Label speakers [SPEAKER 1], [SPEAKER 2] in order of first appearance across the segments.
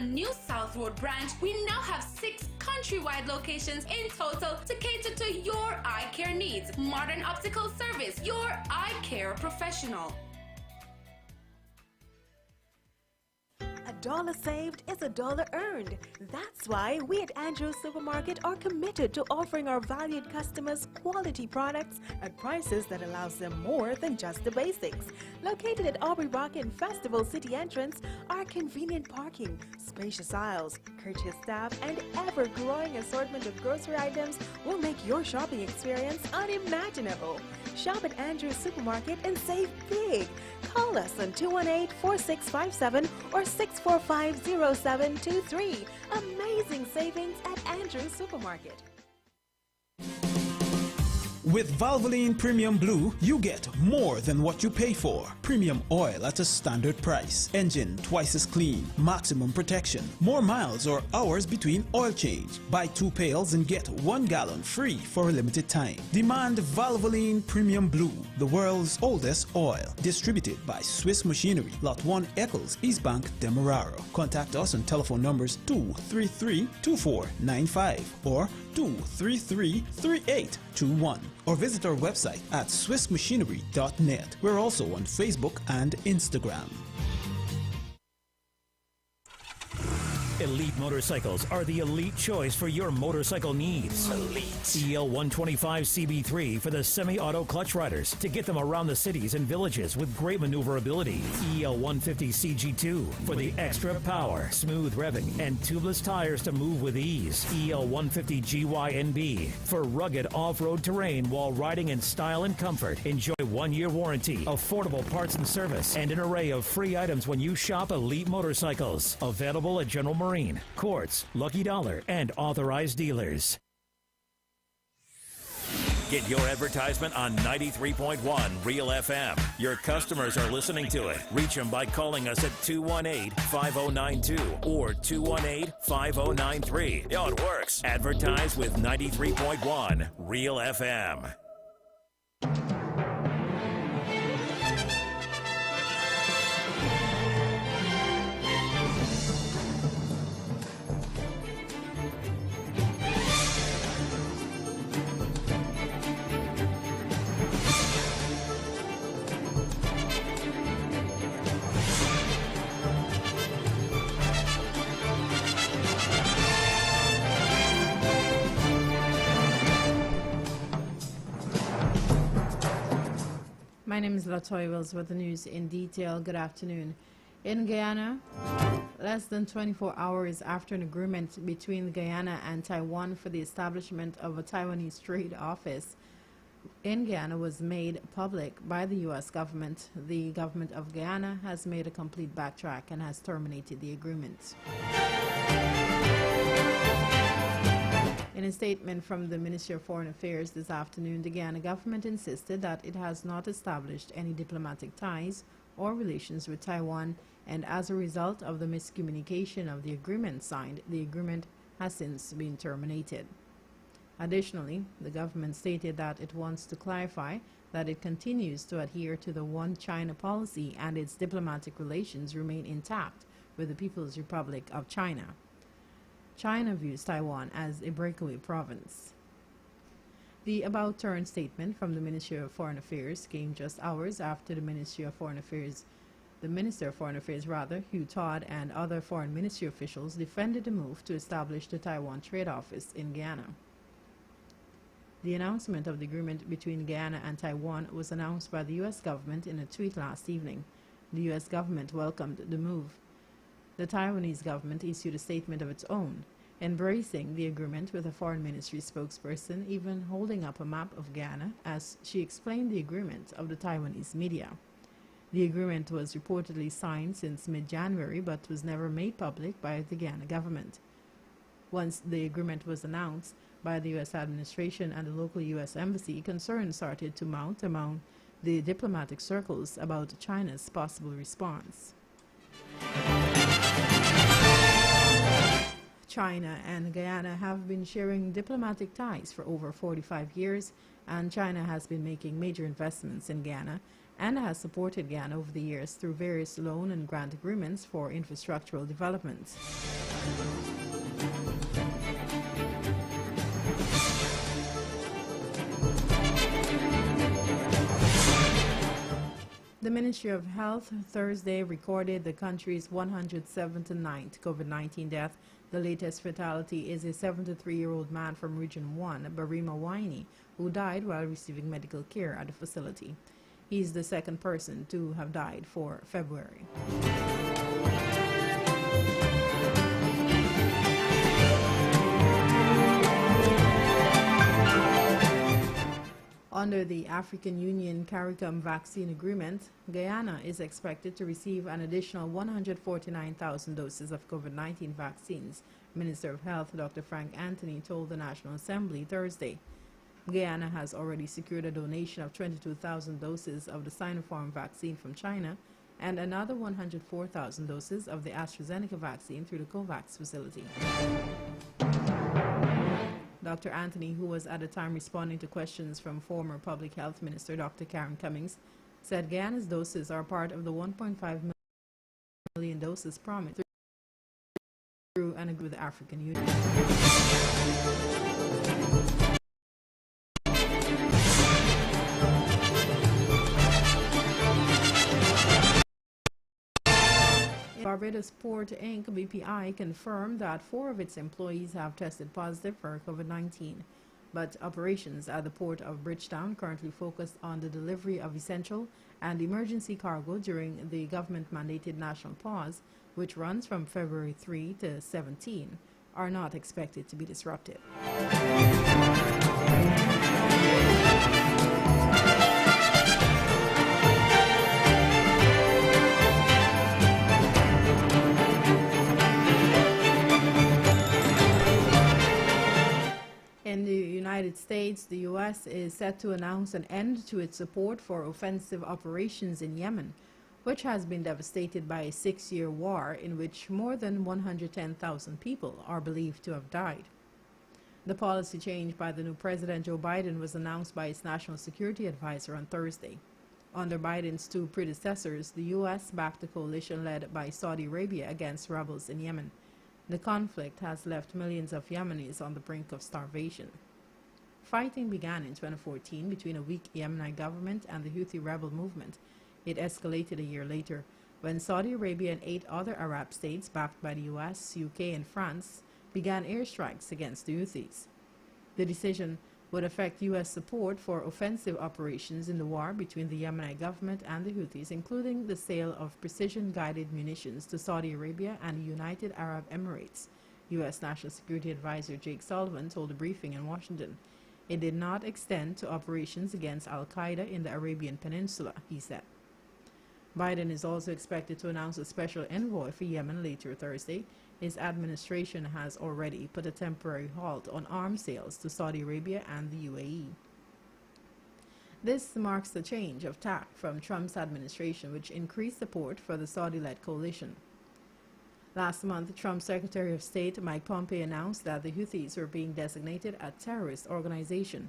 [SPEAKER 1] New South Road branch, we now have 6 countrywide locations in total to cater to your eye care needs. Modern optical service, your eye care professional.
[SPEAKER 2] $1 saved is $1 earned. That's why we at Andrews Supermarket are committed to offering our valued customers quality products at prices that allows them more than just the basics. Located at Aubrey Rock and Festival City entrance, our convenient parking, spacious aisles, courteous staff, and ever-growing assortment of grocery items will make your shopping experience unimaginable. Shop at Andrews Supermarket and save big. Call us on 218-4657 or 645-0723. Amazing savings at Andrews Supermarket.
[SPEAKER 3] With Valvoline Premium Blue, you get more than what you pay for. Premium oil at a standard price. Engine twice as clean. Maximum protection. More miles or hours between oil change. Buy 2 pails and get 1 gallon free for a limited time. Demand Valvoline Premium Blue, the world's oldest oil. Distributed by Swiss Machinery, Lot 1 Eccles, East Bank, Demerara. Contact us on telephone numbers 233-2495 or 233-3821 or visit our website at swissmachinery.net. We're also on Facebook and Instagram.
[SPEAKER 4] Elite motorcycles are the elite choice for your motorcycle needs. Elite. EL 125 CB3 for the semi-auto clutch riders to get them around the cities and villages with great maneuverability. EL 150 CG2 for the extra power, smooth revving, and tubeless tires to move with ease. EL 150 GYNB for rugged off-road terrain while riding in style and comfort. Enjoy 1-year warranty, affordable parts and service, and an array of free items when you shop Elite Motorcycles. Available at General Marine, Quartz, Lucky Dollar, and authorized dealers.
[SPEAKER 5] Get your advertisement on 93.1 Real FM. Your customers are listening to it. Reach them by calling us at 218-5092 or 218-5093. It works. Advertise with 93.1 Real FM.
[SPEAKER 6] My name is Latoya Wills with the news in detail. Good afternoon. In Guyana, less than 24 hours after an agreement between Guyana and Taiwan for the establishment of a Taiwanese trade office in Guyana was made public by the U.S. government, the government of Guyana has made a complete backtrack and has terminated the agreement. In a statement from the Ministry of Foreign Affairs this afternoon, the Guyana government insisted that it has not established any diplomatic ties or relations with Taiwan, and as a result of the miscommunication of the agreement signed, the agreement has since been terminated. Additionally, the government stated that it wants to clarify that it continues to adhere to the One China policy and its diplomatic relations remain intact with the People's Republic of China. China views Taiwan as a breakaway province. The about-turn statement from the Ministry of Foreign Affairs came just hours after the Minister of Foreign Affairs, Hugh Todd, and other foreign ministry officials defended the move to establish the Taiwan Trade Office in Guyana. The announcement of the agreement between Guyana and Taiwan was announced by the U.S. government in a tweet last evening. The U.S. government welcomed the move. The Taiwanese government issued a statement of its own, embracing the agreement, with a foreign ministry spokesperson even holding up a map of Guyana as she explained the agreement of the Taiwanese media. The agreement was reportedly signed since mid-January but was never made public by the Guyana government. Once the agreement was announced by the U.S. administration and the local U.S. embassy, concerns started to mount among the diplomatic circles about China's possible response. China and Guyana have been sharing diplomatic ties for over 45 years, and China has been making major investments in Guyana and has supported Ghana over the years through various loan and grant agreements for infrastructural development. The Ministry of Health Thursday recorded the country's 179th COVID-19 death. The latest fatality is a 73-year-old man from Region 1, Barima Waini, who died while receiving medical care at the facility. He is the second person to have died for February. Under the African Union CARICOM vaccine agreement, Guyana is expected to receive an additional 149,000 doses of COVID-19 vaccines, Minister of Health Dr. Frank Anthony told the National Assembly Thursday. Guyana has already secured a donation of 22,000 doses of the Sinopharm vaccine from China and another 104,000 doses of the AstraZeneca vaccine through the COVAX facility. Dr. Anthony, who was at the time responding to questions from former Public Health Minister Dr. Karen Cummings, said Guyana's doses are part of the 1.5 million doses promised through an agreement with the African Union. Barbados Port Inc. BPI confirmed that 4 of its employees have tested positive for COVID-19, but operations at the port of Bridgetown currently focused on the delivery of essential and emergency cargo during the government-mandated national pause, which runs from February 3 to 17, are not expected to be disrupted. In the United States, the U.S. is set to announce an end to its support for offensive operations in Yemen, which has been devastated by a 6-year war in which more than 110,000 people are believed to have died. The policy change by the new President Joe Biden was announced by its national security advisor on Thursday. Under Biden's 2 predecessors, the U.S. backed a coalition led by Saudi Arabia against rebels in Yemen. The conflict has left millions of Yemenis on the brink of starvation. Fighting began in 2014 between a weak Yemeni government and the Houthi rebel movement. It escalated a year later when Saudi Arabia and 8 other Arab states backed by the US, UK, and France began airstrikes against the Houthis. The decision would affect U.S. support for offensive operations in the war between the Yemeni government and the Houthis, including the sale of precision-guided munitions to Saudi Arabia and the United Arab Emirates. U.S. National Security Advisor Jake Sullivan told a briefing in Washington. It did not extend to operations against al-Qaeda in the Arabian Peninsula, he said. Biden is also expected to announce a special envoy for Yemen later Thursday. His administration has already put a temporary halt on arms sales to Saudi Arabia and the UAE. This marks the change of tack from Trump's administration, which increased support for the Saudi-led coalition. Last month, Trump's Secretary of State Mike Pompeo announced that the Houthis were being designated a terrorist organization.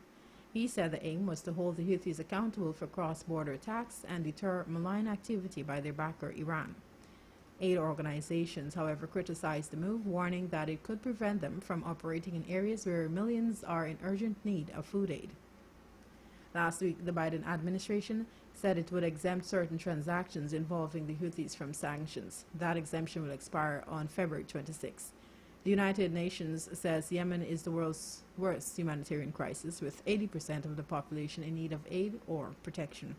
[SPEAKER 6] He said the aim was to hold the Houthis accountable for cross-border attacks and deter malign activity by their backer, Iran. 8 organizations, however, criticized the move, warning that it could prevent them from operating in areas where millions are in urgent need of food aid. Last week, the Biden administration said it would exempt certain transactions involving the Houthis from sanctions. That exemption will expire on February 26. The United Nations says Yemen is the world's worst humanitarian crisis, with 80% of the population in need of aid or protection.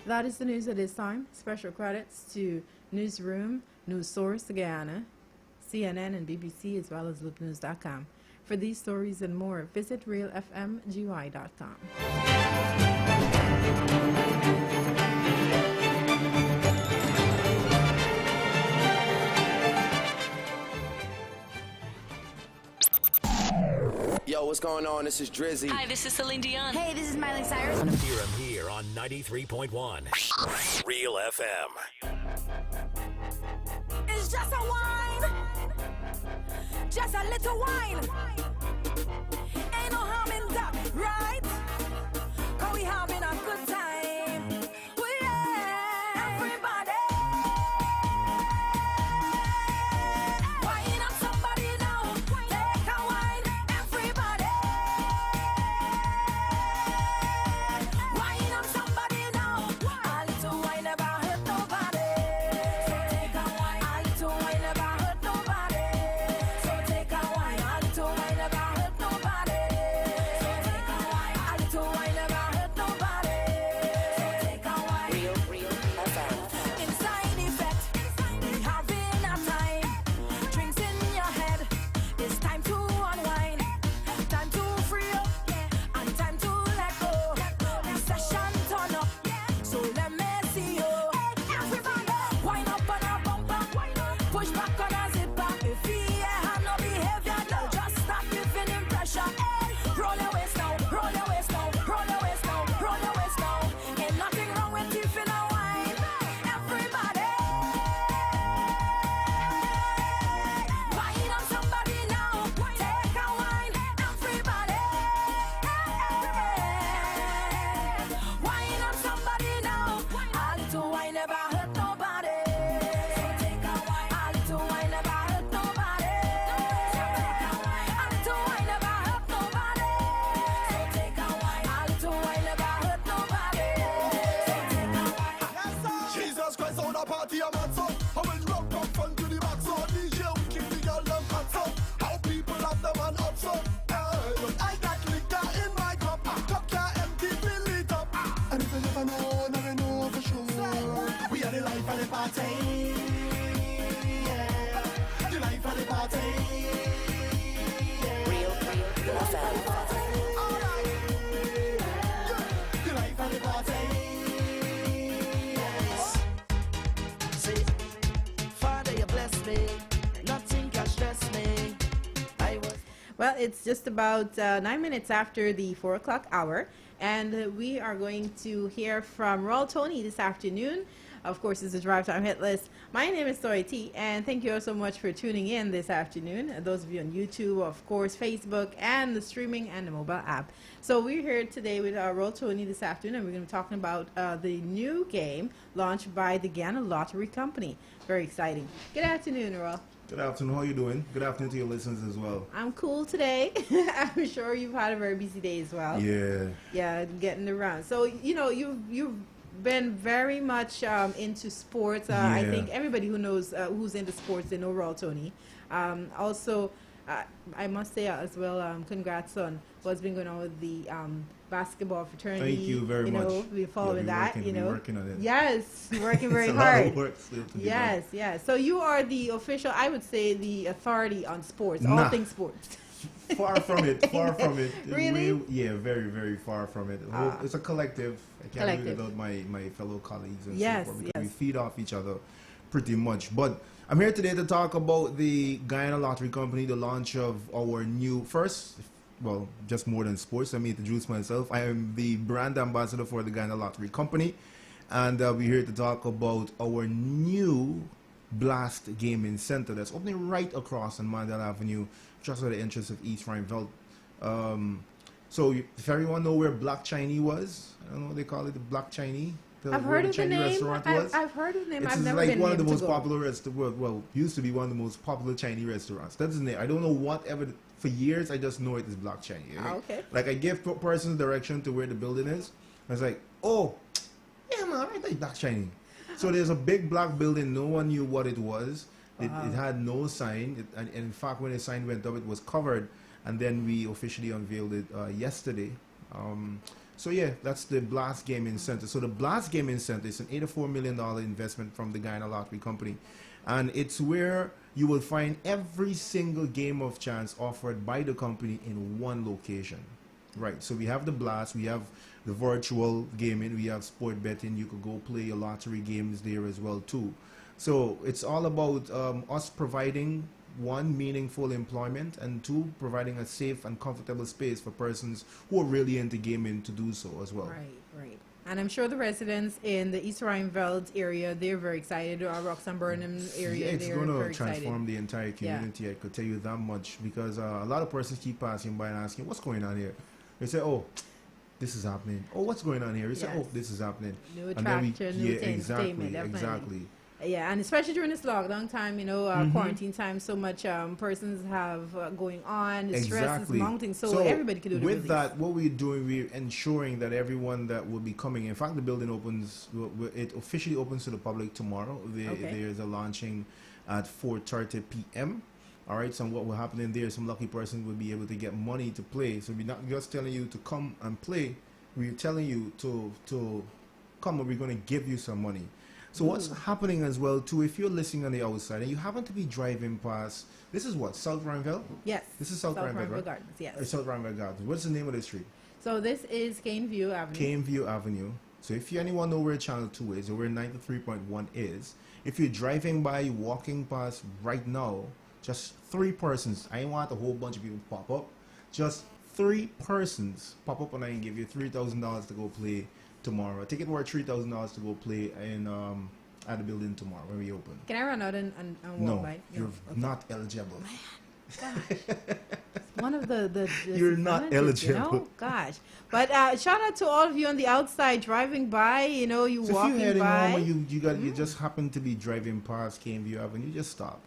[SPEAKER 6] That is the news at this time. Special credits to Newsroom, News Source Guyana, CNN, and BBC, as well as loopnews.com. For these stories and more, visit realfmgy.com.
[SPEAKER 7] Yo, what's going on? This is Drizzy.
[SPEAKER 8] Hi, this is Celine Dion.
[SPEAKER 9] Hey, this is Miley Cyrus.
[SPEAKER 5] Hear him here on 93.1 Real FM.
[SPEAKER 9] It's just a wine. Just a little wine. Ain't no harm in that, right? 'Cause we having a good push back on a zipper. If he have no behavior, no, just stop giving him pressure. Hey, roll your waist now, roll your waist now, roll your waist now, roll your waist now. Ain't nothing wrong with teeth in a wine. Everybody, wine on somebody now. Take a wine, everybody. Wine on somebody now. A little wine never hurt nobody. So take a wine. A little wine never hurt nobody. So take a wine. A little wine never hurt nobody. So take a wine. A little wine never hurt nobody. So take a wine.
[SPEAKER 8] Jesus Christ on a party a man so how will rock up fun to the back so DJ we keep the girl them hot so how people have the man up so I got liquor in my cup can't empty fill it up and if you never know never know for sure we are the life of the party yeah. The life of the party
[SPEAKER 9] Real FM.
[SPEAKER 8] alright yeah. The life of the party
[SPEAKER 10] See, Father, you bless me. Nothing can stress me. I was.
[SPEAKER 6] Well, it's just about 9 minutes after the 4 o'clock hour, and we are going to hear from Roll Tony this afternoon. Of course, it's a Drive Time Hit List. My name is Tori T, and thank you all so much for tuning in this afternoon. Those of you on YouTube, of course, Facebook, and the streaming and the mobile app. So we're here today with Roll Tony this afternoon, and we're going to be talking about the new game launched by the Ghana Lottery Company. Very exciting. Good afternoon, Roll.
[SPEAKER 11] Good afternoon. How are you doing? Good afternoon to your listeners as well.
[SPEAKER 6] I'm cool today. I'm sure you've had a very busy day as well.
[SPEAKER 11] Yeah.
[SPEAKER 6] Yeah, getting around. So, you know, you've been very much into sports. I
[SPEAKER 11] Yeah.
[SPEAKER 6] think everybody who knows who's into sports, they know Roll Tony. Also, I must say as well, congrats on what's been going on with the basketball fraternity.
[SPEAKER 11] Thank you very much.
[SPEAKER 6] We're following that.
[SPEAKER 11] We're working on it.
[SPEAKER 6] Yes, working very
[SPEAKER 11] It's a
[SPEAKER 6] hard.
[SPEAKER 11] lot of work still to be
[SPEAKER 6] Yes, yes. So you are the official, I would say, the authority on sports, all
[SPEAKER 11] Nah.
[SPEAKER 6] things sports.
[SPEAKER 11] done. Far from it. Far from it.
[SPEAKER 6] Really?
[SPEAKER 11] Yeah, very, very far from it. It's a collective. I can't do it
[SPEAKER 6] Collective.
[SPEAKER 11] without my fellow colleagues and
[SPEAKER 6] Yes,
[SPEAKER 11] so forth. Because
[SPEAKER 6] yes.
[SPEAKER 11] we feed off each other pretty much. But I'm here today to talk about the Guyana Lottery Company, the launch of our new well, just more than sports. Let me introduce myself. I am the brand ambassador for the Guyana Lottery Company. And we're here to talk about our new Blast Gaming Center that's opening right across on Mandela Avenue, just at the entrance of East Rhineveld. So if everyone know where Black Chinese was, I don't know what they call it, the Black Chinese.
[SPEAKER 6] I've heard of the
[SPEAKER 11] Chinese
[SPEAKER 6] name.
[SPEAKER 11] restaurant was.
[SPEAKER 6] I've heard of the name.
[SPEAKER 11] It's
[SPEAKER 6] I've never
[SPEAKER 11] like
[SPEAKER 6] been
[SPEAKER 11] one of the
[SPEAKER 6] able
[SPEAKER 11] most
[SPEAKER 6] to go.
[SPEAKER 11] popular restaurants. Well, used to be one of the most popular Chinese restaurants. That's the name. I don't know whatever. For years, I just know it is Black Chinese.
[SPEAKER 6] Ah, okay.
[SPEAKER 11] Like I give persons direction to where the building is. I was like, oh, yeah, man, I like Black Chinese. So there's a big black building. No one knew what it was. It had no sign. And in fact, when the sign went up, it was covered. And then we officially unveiled it yesterday. So yeah, that's the Blast Gaming Center. So the Blast Gaming Center is an $84 million investment from the Guyana Lottery Company. And it's where you will find every single game of chance offered by the company in one location. Right, so we have the Blast, we have the virtual gaming, we have sport betting. You could go play your lottery games there as well too. So it's all about us providing, one, meaningful employment, and two, providing a safe and comfortable space for persons who are really into gaming to do so as well.
[SPEAKER 6] Right, right. And I'm sure the residents in the East Rhineveld area, they're very excited. Or Roxham Burnham area,
[SPEAKER 11] Yeah, it's
[SPEAKER 6] they're
[SPEAKER 11] going to
[SPEAKER 6] very
[SPEAKER 11] transform
[SPEAKER 6] excited.
[SPEAKER 11] the entire community. I could tell you that much, because a lot of persons keep passing by and asking, what's going on here? They say, oh, this is happening. Oh, what's going on here? They say,
[SPEAKER 6] Yes.
[SPEAKER 11] oh, this is happening.
[SPEAKER 6] New
[SPEAKER 11] And then
[SPEAKER 6] attraction, new entertainment, definitely.
[SPEAKER 11] exactly.
[SPEAKER 6] Yeah, and especially during this lockdown time, quarantine time, so much persons have going on, the stress is mounting, so everybody can do the
[SPEAKER 11] with
[SPEAKER 6] release.
[SPEAKER 11] that, what we're doing, we're ensuring that everyone that will be coming, in fact, the building opens, it officially opens to the public tomorrow. There's a launching at 4:30 p.m. All right, so what will happen in there, some lucky person will be able to get money to play. So we're not just telling you to come and play, we're telling you to come and we're going to give you some money. So what's happening as well too, if you're listening on the outside and you happen to be driving past, this is what, South Rhineveld?
[SPEAKER 6] Yes.
[SPEAKER 11] This is South Rhineveld, right?
[SPEAKER 6] Gardens, yes.
[SPEAKER 11] South Rhineveld Gardens. What's the name of the street?
[SPEAKER 6] So this is Cane View Avenue.
[SPEAKER 11] Cane View Avenue. So if you anyone know where Channel 2 is or where 93.1 is, if you're driving by, walking past right now, just 3 persons. I ain't want a whole bunch of people pop up. Just 3 persons pop up and I can give you $3,000 to go play tomorrow. A ticket worth $3,000 to go play in at the building tomorrow when we open.
[SPEAKER 6] Can I run out and walk
[SPEAKER 11] No,
[SPEAKER 6] by?
[SPEAKER 11] you're not eligible.
[SPEAKER 6] Gosh. One of the
[SPEAKER 11] You're not eligible.
[SPEAKER 6] You know? Gosh. But shout out to all of you on the outside driving by. You know, you
[SPEAKER 11] So
[SPEAKER 6] walking
[SPEAKER 11] if you're heading
[SPEAKER 6] by.
[SPEAKER 11] home and you just happen to be driving past Caneview Avenue, just stop.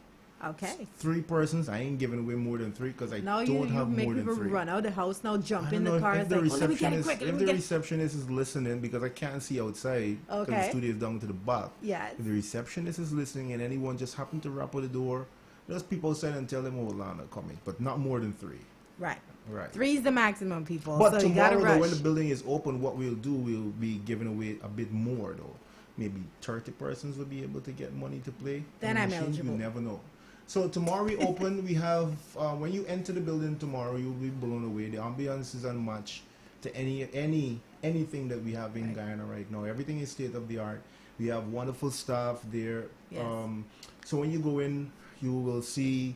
[SPEAKER 6] Okay.
[SPEAKER 11] 3 persons. I ain't giving away more than 3 because I
[SPEAKER 6] Now
[SPEAKER 11] don't
[SPEAKER 6] you
[SPEAKER 11] have
[SPEAKER 6] make
[SPEAKER 11] more than
[SPEAKER 6] people
[SPEAKER 11] 3.
[SPEAKER 6] run out of the house now, jump
[SPEAKER 11] I
[SPEAKER 6] in
[SPEAKER 11] don't
[SPEAKER 6] the
[SPEAKER 11] know
[SPEAKER 6] car.
[SPEAKER 11] if
[SPEAKER 6] It's
[SPEAKER 11] the
[SPEAKER 6] like, oh, let me get it
[SPEAKER 11] receptionist,
[SPEAKER 6] quick. Let
[SPEAKER 11] if
[SPEAKER 6] me
[SPEAKER 11] the
[SPEAKER 6] get it.
[SPEAKER 11] receptionist is listening because I can't see outside because the
[SPEAKER 6] Okay.
[SPEAKER 11] studio is down to the back.
[SPEAKER 6] Yes.
[SPEAKER 11] If the receptionist is listening and anyone just happened to rap at the door, just people outside and tell them, oh, Lana coming, but not more than 3.
[SPEAKER 6] Right.
[SPEAKER 11] Right.
[SPEAKER 6] 3 is the maximum, people.
[SPEAKER 11] But
[SPEAKER 6] so you gotta
[SPEAKER 11] tomorrow,
[SPEAKER 6] rush.
[SPEAKER 11] though, when the building is open, what we'll do, we'll be giving away a bit more, though. Maybe 30 persons will be able to get money to play.
[SPEAKER 6] Then
[SPEAKER 11] The
[SPEAKER 6] I'm
[SPEAKER 11] machines,
[SPEAKER 6] eligible.
[SPEAKER 11] You never know. So tomorrow we open, we have, when you enter the building tomorrow, you'll be blown away. The ambiance is unmatched to anything that we have in Guyana right now. Everything is state of the art. We have wonderful staff there.
[SPEAKER 6] Yes.
[SPEAKER 11] So when you go in, you will see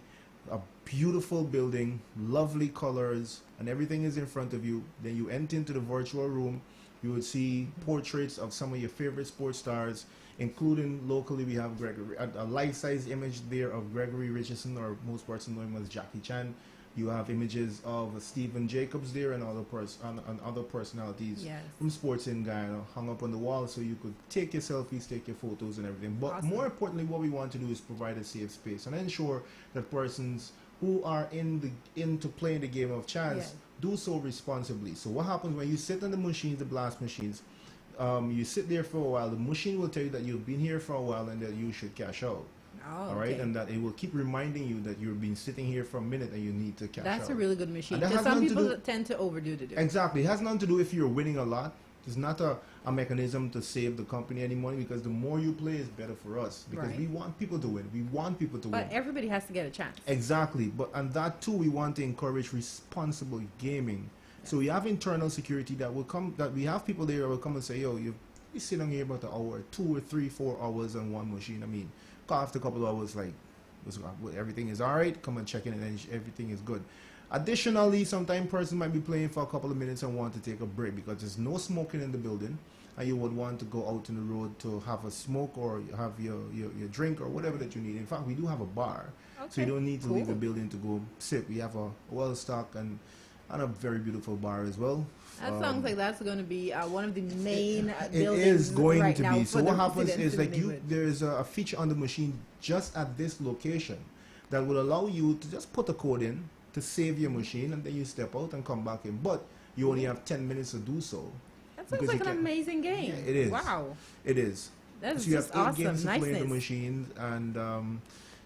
[SPEAKER 11] a beautiful building, lovely colors, and everything is in front of you. Then you enter into the virtual room. You would see portraits of some of your favorite sports stars, including locally we have Gregory, a life-size image there of Gregory Richardson, or most persons know him as Jackie Chan. You have images of Stephen Jacobs there and other personalities
[SPEAKER 6] Yes.
[SPEAKER 11] from sports in Guyana hung up on the wall so you could take your selfies, take your photos and everything. But
[SPEAKER 6] Awesome.
[SPEAKER 11] more importantly, what we want to do is provide a safe space and ensure that persons who are into playing the game of chance
[SPEAKER 6] Yes.
[SPEAKER 11] do so responsibly. So what happens when you sit on the machines, the blast machines, you sit there for a while, the machine will tell you that you've been here for a while and that you should cash out.
[SPEAKER 6] Oh,
[SPEAKER 11] All right,
[SPEAKER 6] okay.
[SPEAKER 11] and that it will keep reminding you that you've been sitting here for a minute and you need to cash out.
[SPEAKER 6] That's a really good machine.
[SPEAKER 11] And that
[SPEAKER 6] Because
[SPEAKER 11] has
[SPEAKER 6] some
[SPEAKER 11] nothing to
[SPEAKER 6] people
[SPEAKER 11] do-
[SPEAKER 6] tend to overdo the do.
[SPEAKER 11] Exactly. It has nothing to do if you're winning a lot. It's not a mechanism to save the company any money, because the more you play is better for us, because
[SPEAKER 6] Right.
[SPEAKER 11] we want people to win. We want people to
[SPEAKER 6] But
[SPEAKER 11] win.
[SPEAKER 6] everybody has to get a chance.
[SPEAKER 11] Exactly. But and that too, we want to encourage responsible gaming. So we have internal security that will come, that we have people there that will come and say, yo, you sit on here about an hour, 2 or 3, 4 hours on one machine. I mean, after a couple of hours, like, everything is all right, come and check in and then everything is good. Additionally, sometimes person might be playing for a couple of minutes and want to take a break because there's no smoking in the building, and you would want to go out in the road to have a smoke or have your drink or whatever that you need. In fact, we do have a bar, so you
[SPEAKER 6] Okay,
[SPEAKER 11] don't need to
[SPEAKER 6] cool.
[SPEAKER 11] leave the building to go sit. We have a well-stocked and a very beautiful bar as well.
[SPEAKER 6] That sounds like that's going to be one of the main
[SPEAKER 11] It
[SPEAKER 6] buildings
[SPEAKER 11] is going
[SPEAKER 6] right
[SPEAKER 11] to
[SPEAKER 6] now
[SPEAKER 11] be.
[SPEAKER 6] for
[SPEAKER 11] So
[SPEAKER 6] the
[SPEAKER 11] what happens
[SPEAKER 6] residents
[SPEAKER 11] is
[SPEAKER 6] in the
[SPEAKER 11] like
[SPEAKER 6] neighborhood.
[SPEAKER 11] there's a feature on the machine just at this location that will allow you to just put a code in to save your machine, and then you step out and come back in. But you only have 10 minutes to do so.
[SPEAKER 6] That sounds
[SPEAKER 11] because
[SPEAKER 6] like
[SPEAKER 11] you
[SPEAKER 6] an
[SPEAKER 11] can-
[SPEAKER 6] amazing game.
[SPEAKER 11] Yeah, it is.
[SPEAKER 6] Wow.
[SPEAKER 11] It is.
[SPEAKER 6] That's
[SPEAKER 11] so you
[SPEAKER 6] just
[SPEAKER 11] have 8 games
[SPEAKER 6] awesome.
[SPEAKER 11] to play in the
[SPEAKER 6] Niceness.
[SPEAKER 11] machine, and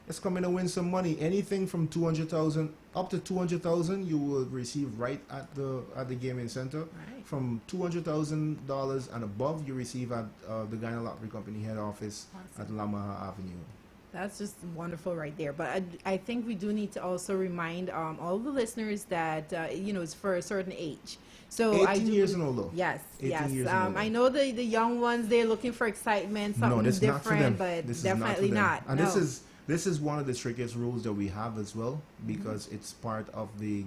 [SPEAKER 11] let's come in and win some money. Anything from 200,000 up to 200,000, you will receive right at the gaming center.
[SPEAKER 6] Right.
[SPEAKER 11] From $200,000 and above, you receive at the Guyana Lottery Company head office at Lamaha Avenue.
[SPEAKER 6] That's just wonderful right there. But I think we do need to also remind all the listeners that, it's for a certain age. So
[SPEAKER 11] 18 years and older.
[SPEAKER 6] Yes,
[SPEAKER 11] 18
[SPEAKER 6] yes.
[SPEAKER 11] years and older.
[SPEAKER 6] I know the young ones, they're looking for excitement, something
[SPEAKER 11] No, this is not for them.
[SPEAKER 6] different, but
[SPEAKER 11] This is
[SPEAKER 6] definitely
[SPEAKER 11] not.
[SPEAKER 6] not.
[SPEAKER 11] For them. And
[SPEAKER 6] no.
[SPEAKER 11] this is one of the strictest rules that we have as well, because
[SPEAKER 6] Mm-hmm.
[SPEAKER 11] it's part of the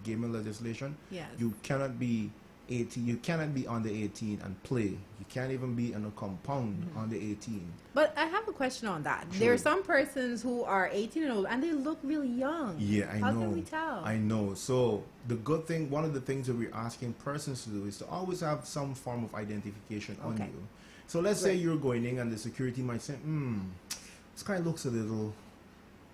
[SPEAKER 11] gaming legislation.
[SPEAKER 6] Yes.
[SPEAKER 11] You cannot be 18. You cannot be under 18 and play. You can't even be in a compound
[SPEAKER 6] Mm-hmm.
[SPEAKER 11] under 18.
[SPEAKER 6] But I have a question on that.
[SPEAKER 11] Sure.
[SPEAKER 6] There are some persons who are 18 and old, and they look really young.
[SPEAKER 11] Yeah, I
[SPEAKER 6] How
[SPEAKER 11] know.
[SPEAKER 6] can we tell?
[SPEAKER 11] I know. So the good thing, one of the things that we're asking persons to do is to always have some form of identification on
[SPEAKER 6] Okay.
[SPEAKER 11] you. So let's say
[SPEAKER 6] Right.
[SPEAKER 11] you're going in and the security might say, this guy looks a little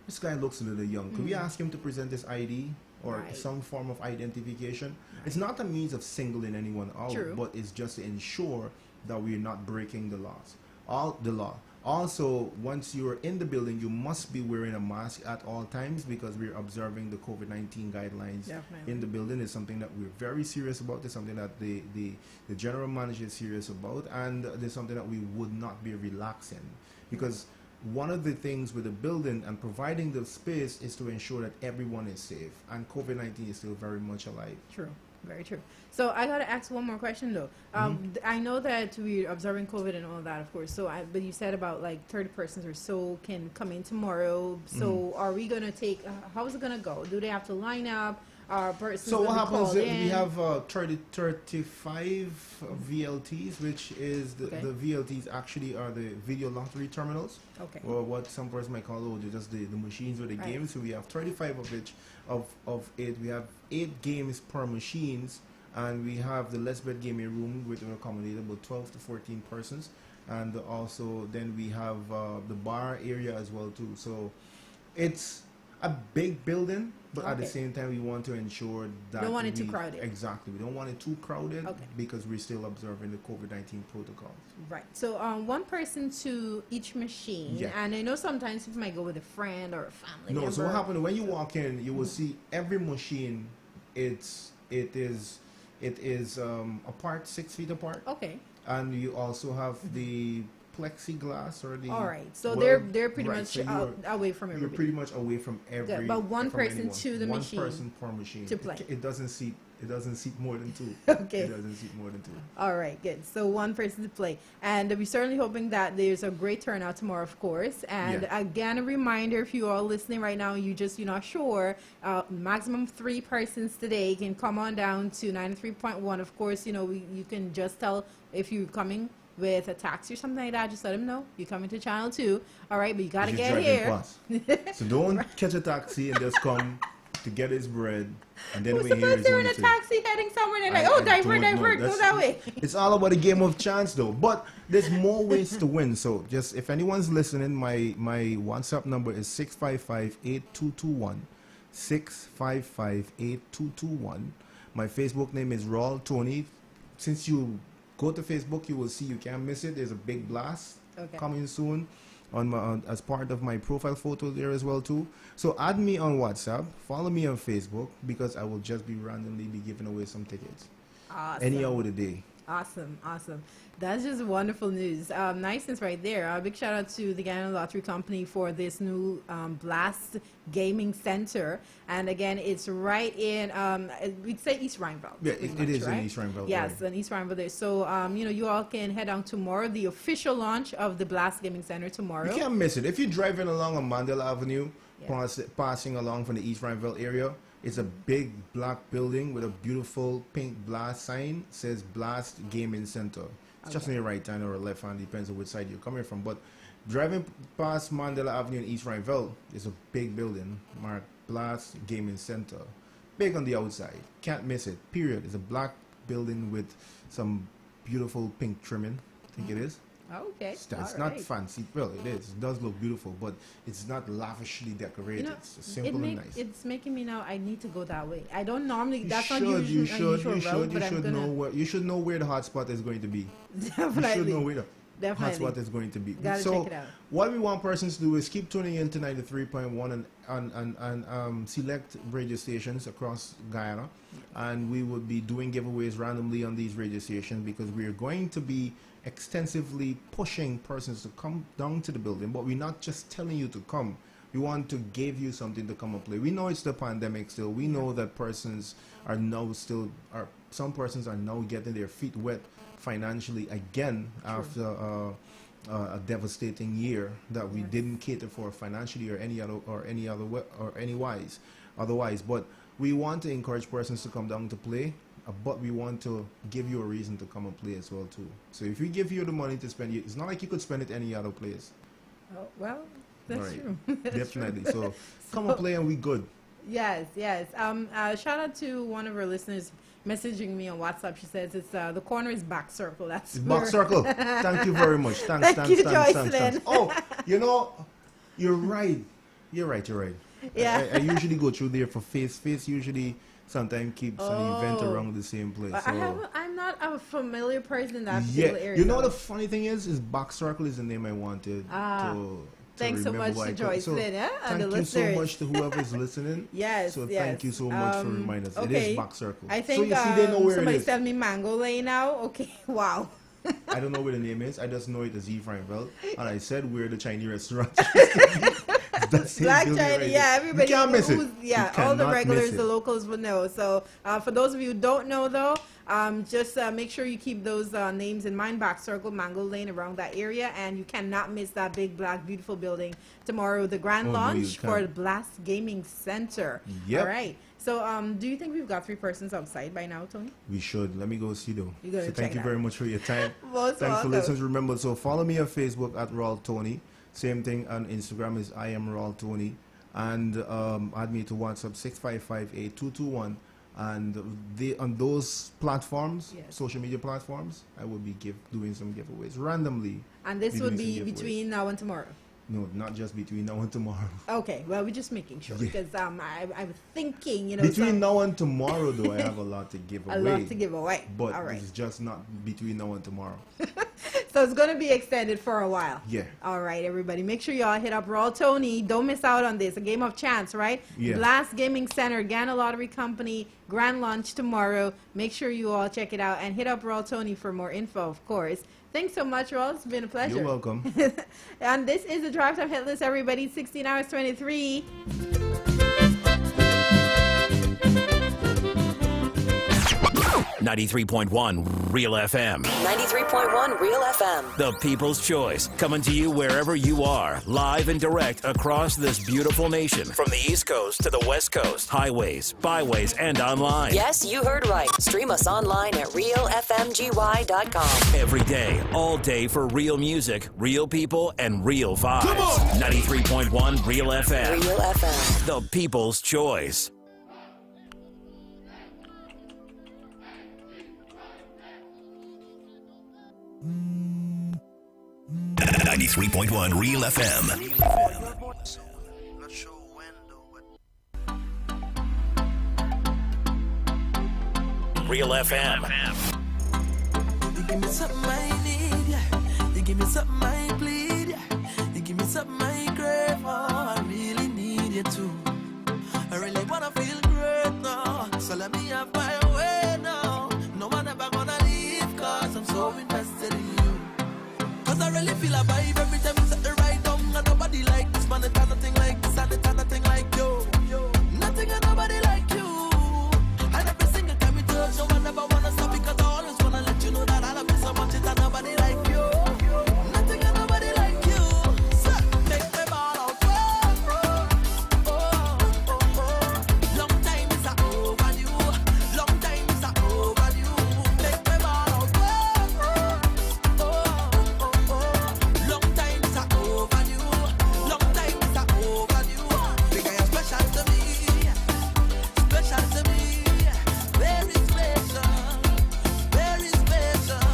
[SPEAKER 11] young. Could we ask him to present his ID or
[SPEAKER 6] Right.
[SPEAKER 11] some form of identification? It's not a means of singling anyone out,
[SPEAKER 6] True.
[SPEAKER 11] but it's just to ensure that we're not breaking the law. Also, once you're in the building, you must be wearing a mask at all times, because we're observing the COVID-19 guidelines
[SPEAKER 6] Definitely.
[SPEAKER 11] in the building. It's something that we're very serious about. It's something that the general manager is serious about, and there's something that we would not be relaxing, because one of the things with the building and providing the space is to ensure that everyone is safe, and COVID-19 is still very much alive.
[SPEAKER 6] True. Very true. So I gotta ask one more question though. I know that we're observing COVID and all that, of course. So, but you said about like 30 persons or so can come in tomorrow. So, are we gonna take? How is it gonna go? Do they have to line up?
[SPEAKER 11] So what happens is we have 35 VLTs, which is the VLTs actually are the video lottery terminals, or what some person might call just the machines or the games. So we have 35 of which of it. We have 8 games per machines, and we have the less bed gaming room, which will accommodate about 12 to 14 persons, and also then we have the bar area as well too. So it's a big building, but at the same time we want to ensure that
[SPEAKER 6] don't want it too crowded.
[SPEAKER 11] Exactly, we don't want it too crowded because we're still observing the COVID-19 protocols.
[SPEAKER 6] Right. So one person to each machine, and I know sometimes people might go with a friend or a family member.
[SPEAKER 11] So what happened when you walk in, you will see every machine. It is apart, 6 feet apart.
[SPEAKER 6] Okay.
[SPEAKER 11] And you also have the plexiglass or the.
[SPEAKER 6] All right, so they're pretty much away from everybody.
[SPEAKER 11] You're pretty much away from every.
[SPEAKER 6] But one person to the
[SPEAKER 11] one
[SPEAKER 6] machine.
[SPEAKER 11] One person per machine
[SPEAKER 6] to play.
[SPEAKER 11] It doesn't seat more than 2.
[SPEAKER 6] Okay.
[SPEAKER 11] It doesn't seat more than 2.
[SPEAKER 6] All right, good. So one person to play, and we're certainly hoping that there's a great turnout tomorrow, of course. And again, a reminder: if you are listening right now, you're not sure, maximum 3 persons today can come on down to 93.1. Of course, you can just tell if you're coming with a taxi or something like that, just let them know you're coming to Channel 2. All right, but you got to get here.
[SPEAKER 11] So don't catch a taxi and just come to get his bread. And then
[SPEAKER 6] Who's supposed to be in a taxi heading somewhere? They're like, divert, go that way.
[SPEAKER 11] It's all about a game of chance, though. But there's more ways to win. So just if anyone's listening, my WhatsApp number is 655-8221. 655-8221. My Facebook name is Raul Tony. Since you go to Facebook, you will see, you can't miss it. There's a big blast coming soon as part of my profile photo there as well too. So add me on WhatsApp, follow me on Facebook, because I will just be randomly giving away some tickets.
[SPEAKER 6] Awesome.
[SPEAKER 11] Any hour of the day.
[SPEAKER 6] Awesome. That's just wonderful news. Niceness right there. A big shout out to the Ghana Lottery Company for this new Blast Gaming Center. And again, it's right in, we'd say East Rhineville.
[SPEAKER 11] Yeah, it is
[SPEAKER 6] right?
[SPEAKER 11] in East Rhineville.
[SPEAKER 6] Yes, in East Rhineville there. So, you all can head down tomorrow, the official launch of the Blast Gaming Center tomorrow.
[SPEAKER 11] You can't miss it. If you're driving along on Mandela Avenue, passing along from the East Rhineville area, it's a big black building with a beautiful pink blast sign. It says Blast Gaming Center. It's just on your right hand or left hand, depends on which side you're coming from. But driving past Mandela Avenue in East Rhineville is a big building marked Blast Gaming Center. Big on the outside. Can't miss it. Period. It's a black building with some beautiful pink trimming. I think it is.
[SPEAKER 6] Okay.
[SPEAKER 11] It's not fancy. Well, it is. It does look beautiful, but it's not lavishly decorated. It's simple and nice.
[SPEAKER 6] It's making me now. I need to go that way. I don't normally. You should
[SPEAKER 11] know where the hotspot is going to be.
[SPEAKER 6] Definitely.
[SPEAKER 11] You should know where the hotspot is going to be.
[SPEAKER 6] Gotta check it out.
[SPEAKER 11] What we want persons to do is keep tuning in to 93.1 and select radio stations across Guyana, and we will be doing giveaways randomly on these radio stations, because we are going to be extensively pushing persons to come down to the building, but we're not just telling you to come. We want to give you something to come and play. We know it's the pandemic still. We know that some persons are now getting their feet wet financially again after a devastating year that we didn't cater for financially or otherwise. But we want to encourage persons to come down to play. But we want to give you a reason to come and play as well too. So if we give you the money to spend, it's not like you could spend it any other place.
[SPEAKER 6] Oh, well, that's true.
[SPEAKER 11] Definitely. So come and play and we good.
[SPEAKER 6] Yes. Shout out to one of our listeners messaging me on WhatsApp. She says it's the corner is back circle. That's
[SPEAKER 11] back circle. Thank you very much. Thanks. Oh, you're right. You're right.
[SPEAKER 6] Yeah.
[SPEAKER 11] I usually go through there for face. Face usually sometimes keeps an event around the same place.
[SPEAKER 6] I'm not a familiar person in that
[SPEAKER 11] particular
[SPEAKER 6] area.
[SPEAKER 11] You know, the funny thing is Back Circle is the name I wanted to
[SPEAKER 6] thanks so much to Joyce.
[SPEAKER 11] Thank you so much to whoever's listening.
[SPEAKER 6] Yes.
[SPEAKER 11] Thank you so much for reminding us.
[SPEAKER 6] Okay.
[SPEAKER 11] It is Back Circle.
[SPEAKER 6] I think
[SPEAKER 11] so you see, they know where
[SPEAKER 6] somebody
[SPEAKER 11] it is.
[SPEAKER 6] sent me Mango Lane now. Okay. Wow.
[SPEAKER 11] I don't know where the name is. I just know it as Ephraimville. And I said where the Chinese restaurant is. That same
[SPEAKER 6] Black
[SPEAKER 11] building
[SPEAKER 6] China,
[SPEAKER 11] right
[SPEAKER 6] yeah,
[SPEAKER 11] there.
[SPEAKER 6] everybody
[SPEAKER 11] You can't miss it.
[SPEAKER 6] knows, yeah,
[SPEAKER 11] You
[SPEAKER 6] all the
[SPEAKER 11] cannot
[SPEAKER 6] regulars,
[SPEAKER 11] miss
[SPEAKER 6] the
[SPEAKER 11] it.
[SPEAKER 6] locals will know. So for those of you who don't know though, just make sure you keep those names in mind. Back Circle, Mango Lane, around that area, and you cannot miss that big, black, beautiful building tomorrow, the grand
[SPEAKER 11] Oh, no, you
[SPEAKER 6] launch for
[SPEAKER 11] can't.
[SPEAKER 6] Blast Gaming Center.
[SPEAKER 11] Yep.
[SPEAKER 6] All right. So do you think we've got 3 persons outside by now, Tony?
[SPEAKER 11] We should. Let me go see though.
[SPEAKER 6] You gotta
[SPEAKER 11] So
[SPEAKER 6] check
[SPEAKER 11] thank
[SPEAKER 6] it
[SPEAKER 11] you
[SPEAKER 6] out.
[SPEAKER 11] very much for your time.
[SPEAKER 6] Most
[SPEAKER 11] Thanks for
[SPEAKER 6] welcome.
[SPEAKER 11] listening. Remember, so follow me on Facebook at Raul Tony. Same thing on Instagram is I am Raul Tony. And add me to WhatsApp 655-8221. And on those platforms,
[SPEAKER 6] Yes.
[SPEAKER 11] social media platforms, I will be doing some giveaways randomly.
[SPEAKER 6] And this
[SPEAKER 11] Be
[SPEAKER 6] would
[SPEAKER 11] doing
[SPEAKER 6] be
[SPEAKER 11] some giveaways.
[SPEAKER 6] between now and tomorrow.
[SPEAKER 11] No, not just between now and tomorrow.
[SPEAKER 6] Okay, well, we're just making sure
[SPEAKER 11] Yeah.
[SPEAKER 6] because I was thinking, you know,
[SPEAKER 11] Between
[SPEAKER 6] some-
[SPEAKER 11] now and tomorrow, though, I have a lot to give away.
[SPEAKER 6] a lot to give away.
[SPEAKER 11] But
[SPEAKER 6] All right.
[SPEAKER 11] it's just not between now and tomorrow.
[SPEAKER 6] So it's going to be extended for a while.
[SPEAKER 11] Yeah.
[SPEAKER 6] All right, everybody. Make sure y'all hit up Raw Tony. Don't miss out on this. A game of chance, right?
[SPEAKER 11] Yeah.
[SPEAKER 6] Blast Gaming Center, Ghana Lottery Company, grand launch tomorrow. Make sure you all check it out and hit up Raw Tony for more info, of course. Thanks so much, Raw. It's been a pleasure.
[SPEAKER 11] You're welcome.
[SPEAKER 6] And this is the Drive Time Hit List, everybody. 16 hours, 23.
[SPEAKER 5] 93.1 Real FM.
[SPEAKER 12] 93.1 Real FM.
[SPEAKER 5] The People's Choice. Coming to you wherever you are. Live and direct across this beautiful nation. From the East Coast to the West Coast. Highways, byways, and online.
[SPEAKER 12] Yes, you heard right. Stream us online at realfmgy.com.
[SPEAKER 5] Every day, all day for real music, real people, and real vibes. 93.1 Real FM.
[SPEAKER 12] Real FM.
[SPEAKER 5] The People's Choice.
[SPEAKER 13] 93.1 Real FM.
[SPEAKER 5] Real FM.
[SPEAKER 10] You give me something I need, yeah. You give me something I bleed, yeah. You give me something I crave, oh, I really need you too. I really wanna feel great now, so let me have my way now. No one ever gonna leave, cause I'm so invested in you. Cause I really feel a vibe every time you set the right down. And nobody like this, man, it's nothing like this, and it's nothing like you. Nothing and nobody like you. And every single time we touch, no one ever wanna stop, because I always wanna let you know that I love you so much, it's nobody like you. Nothing and nobody like you. So, make me ball out. Long time is a overdue. Long time is a overdue. Make me ball out. Long time is a overdue. Long time is a overdue. Because you're special to me. Special to me. Very special. Very special.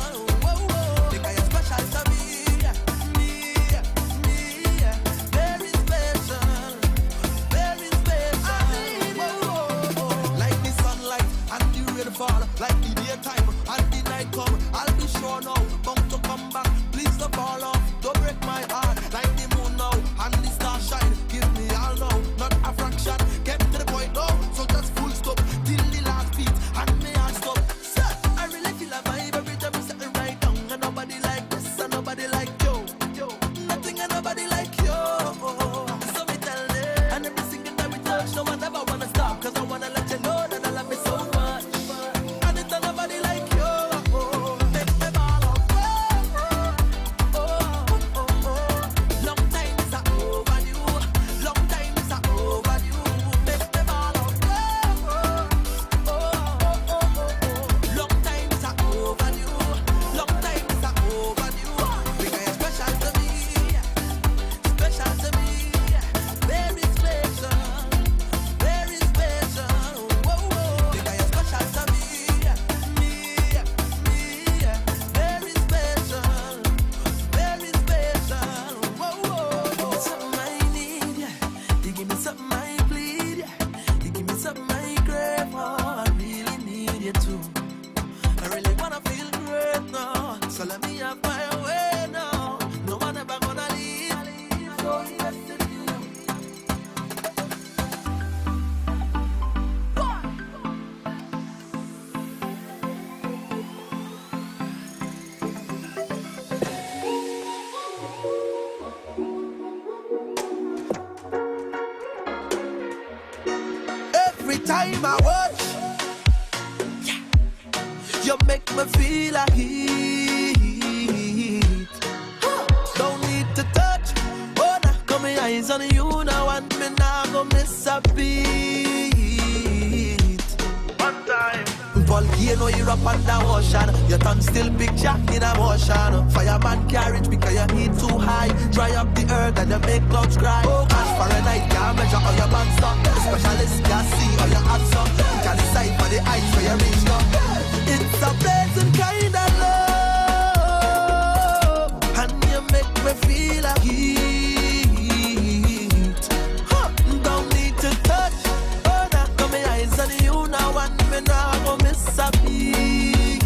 [SPEAKER 10] Whoa, whoa. Because you're special to me. Me. Very special. Very special. Whoa, whoa. Like the sunlight and the rain fall. Like the daytime and the night come. I'll be sure now. Bound to come back. Please don't fall off. Don't break my heart. Like the moon now and the star shine. Give me all now. Not a fraction. Get to the point now. So just full stop. Till the last beat. And me heart stop. Sir, I really feel a vibe every time you set it right down. And nobody like this and nobody like you. Nothing and nobody like you. So me tell them. And every single time we touch, no one ever wanna stop. Cause I wanna let you know that I love you so much. And it's nobody like you. Make me ball out. Long time is a overdue. Long time is a overdue. Make me ball out. Long time is a overdue. Long time is a overdue. Because you're special to me. Special to me. Very special. Very special. Whoa, whoa. Because you're special to me. Me. Very special. Very special. Whoa, whoa. You give me something I need, yeah. You give me something I bleed, yeah. You give me something I crave, oh, I really need you too. I really wanna feel great now, so let me have my way now. No one ever gonna leave. So invested in you. every time I watch. You make me feel a heat. Don't need to touch. Oh, now got my eyes on you now, and me now go miss a beat. One time. Volcano, you're up under ocean. Your tongue still picture in a motion. Fireman carriage because your heat too high. Dry up the earth and you make clouds cry. Oh gosh, Fahrenheit can't measure all your bands up. The specialist can't see all your abs up. You can decide for the heights where you reach now. It's a pleasant kind of love, and you make me feel a heat. Don't need to touch. Oh, now got my eyes on you now, and me now go miss a beat.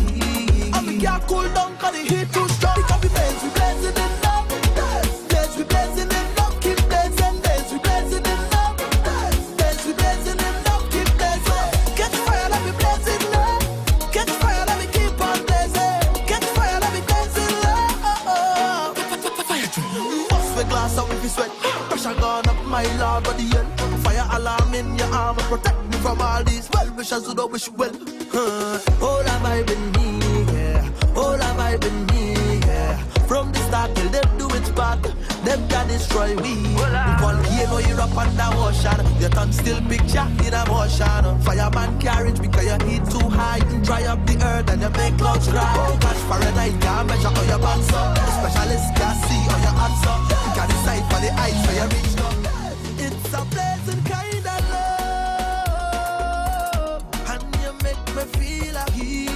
[SPEAKER 10] And we can't cool down 'cause the heat too strong. Because we blazing in love. We blazing in love, keep blazing. We blazing in love. We blazing in love, keep blazing. Get fire, let me blaze in love. Get fire, let me keep on blazing. Get fire, let me blazing love. Bust the glass out if you sweat. Pressure gone up, my lord, but the end. Fire alarm in your arm, protect me from all these well wishers who don't wish well. All have I been me, yeah. All have I been me, yeah. From the start till them do it back, them can destroy we. Volcano, you're up under ocean. Your tongue still picture in a motion. Fireman carriage because your heat too high. Dry up the earth and you make clouds cry. Oh gosh, Fahrenheit can't measure all your bands up. The specialist can't see all your hands up. You can decide for the heights where you reach now. It's a pleasant kind of love, and you make me feel a heat.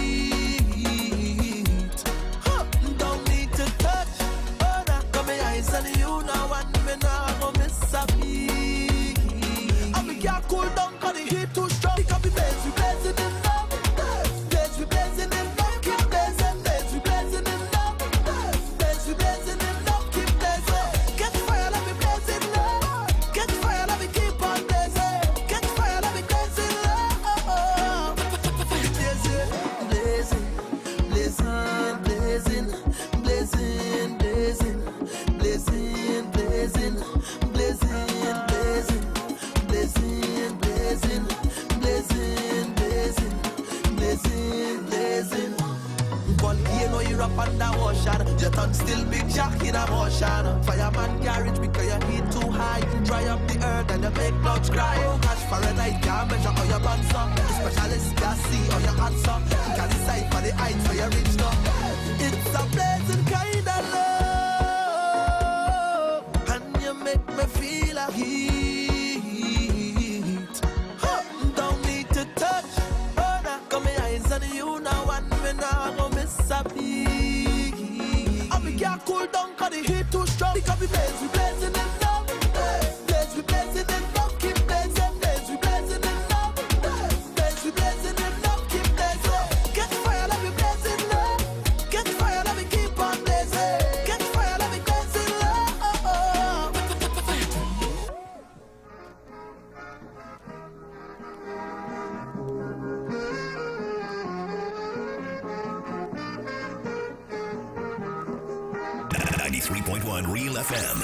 [SPEAKER 10] Don't need to touch. Oh, now got my eyes on you now, and me now go miss a beat. And we can't cool down 'cause the heat too strong. Because we blazing in love. We blazing in love, keep blazing. We blazing in love. We blazing in love, keep blazing. Get fire, let me blaze in love. Get fire, let me keep on blazing. Get fire, let me blaze in love. Blazing, blazing, blazing, blazing, blazing, blazing, blazing, blazing, blazing, blazing, blazing, blazing, blazing, blazing, blazing, blazing. Volcano, you're up under ocean. Your tongue still big jack in a motion. Fireman carriage because your heat too high. Dry up the earth and you make clouds cry. Oh gosh, Fahrenheit can't measure all your bands up. The specialist can't see all your hands up. You can decide for the heights where you reach now. It's a pleasant kind of love, and you make me feel a heat. Don't need to touch. Oh, now got my eyes on you now, and me now go miss a beat. And we can't cool down 'cause the heat too strong. Because we blazing in love. We blazing in love, keep blazing. We blazing in love. We blazing in love, keep blazing. Get fire, let me blaze in love. Get fire, let me keep on blazing. Get fire, let me blaze in love.
[SPEAKER 13] 93.1 Real FM.